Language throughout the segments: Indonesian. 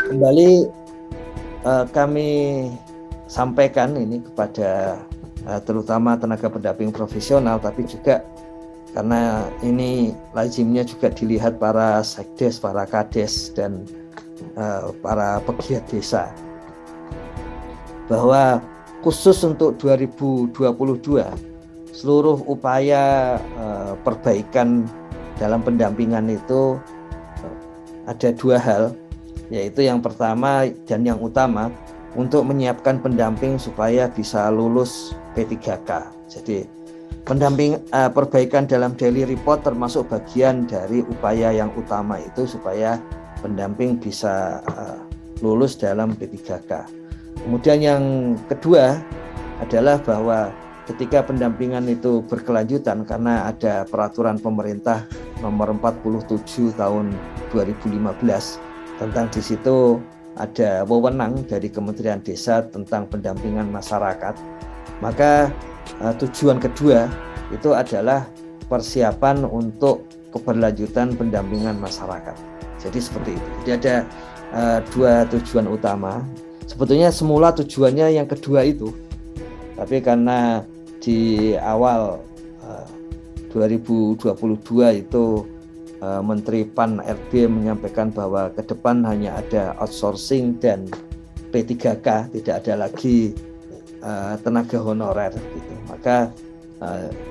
Kembali kami sampaikan ini kepada terutama tenaga pendamping profesional, tapi juga karena ini lazimnya juga dilihat para sekdes, para kades, dan para pegiat desa, bahwa khusus untuk 2022 seluruh upaya perbaikan dalam pendampingan itu ada dua hal, yaitu yang pertama dan yang utama untuk menyiapkan pendamping supaya bisa lulus P3K. Jadi perbaikan dalam daily report termasuk bagian dari upaya yang utama itu supaya pendamping bisa lulus dalam P3K. Kemudian yang kedua adalah bahwa ketika pendampingan itu berkelanjutan, karena ada peraturan pemerintah nomor 47 tahun 2015 tentang di situ ada wewenang dari Kementerian Desa tentang pendampingan masyarakat, maka tujuan kedua itu adalah persiapan untuk keberlanjutan pendampingan masyarakat. Jadi seperti itu. Jadi ada dua tujuan utama. Sebetulnya semula tujuannya yang kedua itu, tapi karena di awal 2022 itu Menteri PAN RB menyampaikan bahwa ke depan hanya ada outsourcing dan P3K, tidak ada lagi tenaga honorer gitu. Maka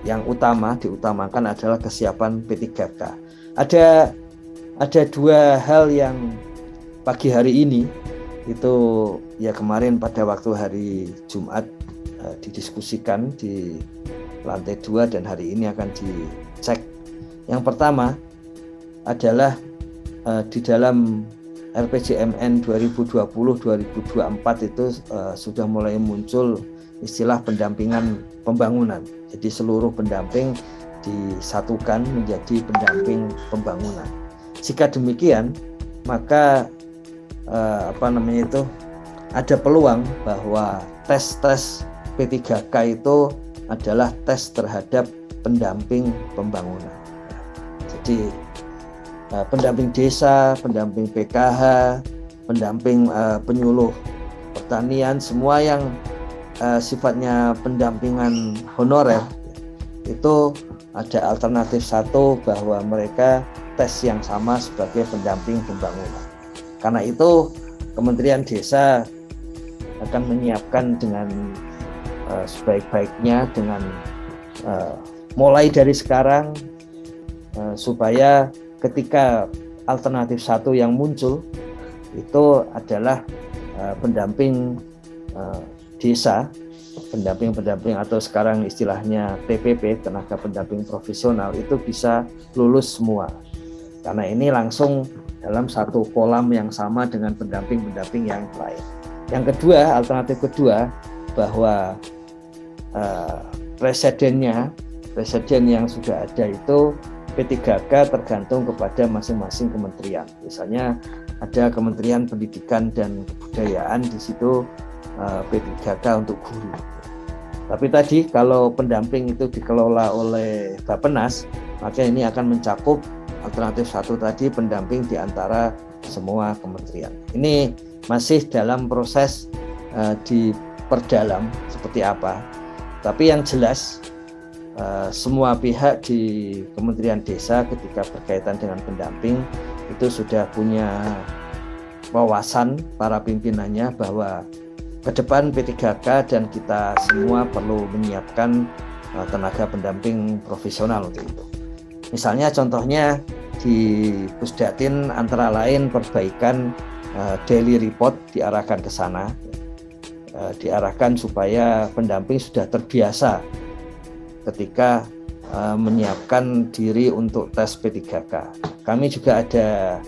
yang diutamakan adalah kesiapan P3K. Ada dua hal yang pagi hari ini itu ya kemarin pada waktu hari Jumat didiskusikan di lantai 2 dan hari ini akan dicek. Yang pertama adalah di dalam RPJMN 2020-2024 itu sudah mulai muncul istilah pendampingan pembangunan. Jadi seluruh pendamping disatukan menjadi pendamping pembangunan. Jika demikian, maka ada peluang bahwa tes P3K itu adalah tes terhadap pendamping pembangunan. Jadi pendamping desa, pendamping PKH, pendamping penyuluh pertanian, semua yang sifatnya pendampingan honorer itu ada alternatif satu, bahwa mereka tes yang sama sebagai pendamping pembangunan. Karena itu Kementerian Desa akan menyiapkan dengan sebaik-baiknya dengan mulai dari sekarang supaya ketika alternatif satu yang muncul itu adalah pendamping desa, pendamping atau sekarang istilahnya TPP, tenaga pendamping profesional, itu bisa lulus semua. Karena ini langsung dalam satu kolam yang sama dengan pendamping-pendamping yang lain. Yang kedua, alternatif kedua, bahwa presiden yang sudah ada itu P3K tergantung kepada masing-masing kementerian. Misalnya ada Kementerian Pendidikan dan Kebudayaan, di situ P3K untuk guru. Tapi tadi kalau pendamping itu dikelola oleh Bappenas, maka ini akan mencakup alternatif satu tadi, pendamping di antara semua kementerian. Ini masih dalam proses diperdalam seperti apa. Tapi yang jelas semua pihak di Kementerian Desa ketika berkaitan dengan pendamping itu sudah punya wawasan, para pimpinannya, bahwa ke depan P3K dan kita semua perlu menyiapkan tenaga pendamping profesional untuk itu. Misalnya contohnya di Pusdatin antara lain perbaikan daily report diarahkan ke sana, diarahkan supaya pendamping sudah terbiasa ketika menyiapkan diri untuk tes P3K. Kami juga ada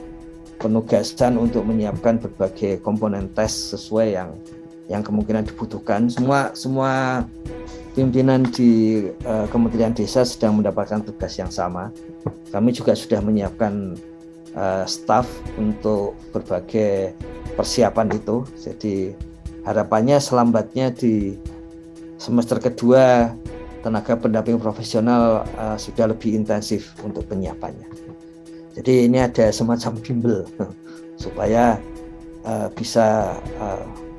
penugasan untuk menyiapkan berbagai komponen tes sesuai yang kemungkinan dibutuhkan. Semua pimpinan di Kementerian Desa sedang mendapatkan tugas yang sama. Kami juga sudah menyiapkan staf untuk berbagai persiapan itu. Jadi harapannya selambatnya di semester kedua tenaga pendamping profesional sudah lebih intensif untuk penyiapannya. Jadi ini ada semacam bimbel supaya bisa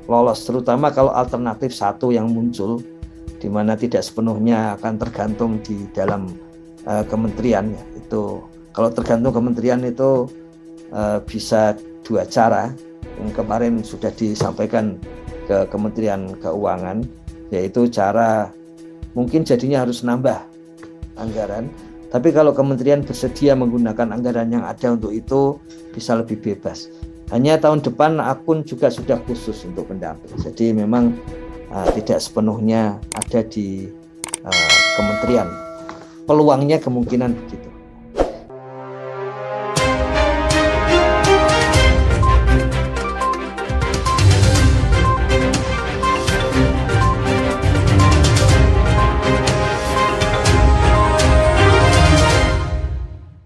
lolos, terutama kalau alternatif satu yang muncul di mana tidak sepenuhnya akan tergantung di dalam kementerian ya. Itu kalau tergantung kementerian itu bisa dua cara yang kemarin sudah disampaikan ke Kementerian Keuangan, yaitu cara mungkin jadinya harus nambah anggaran, tapi kalau kementerian bersedia menggunakan anggaran yang ada untuk itu bisa lebih bebas. Hanya tahun depan akun juga sudah khusus untuk pendamping, jadi memang tidak sepenuhnya ada di kementerian. Peluangnya kemungkinan begitu.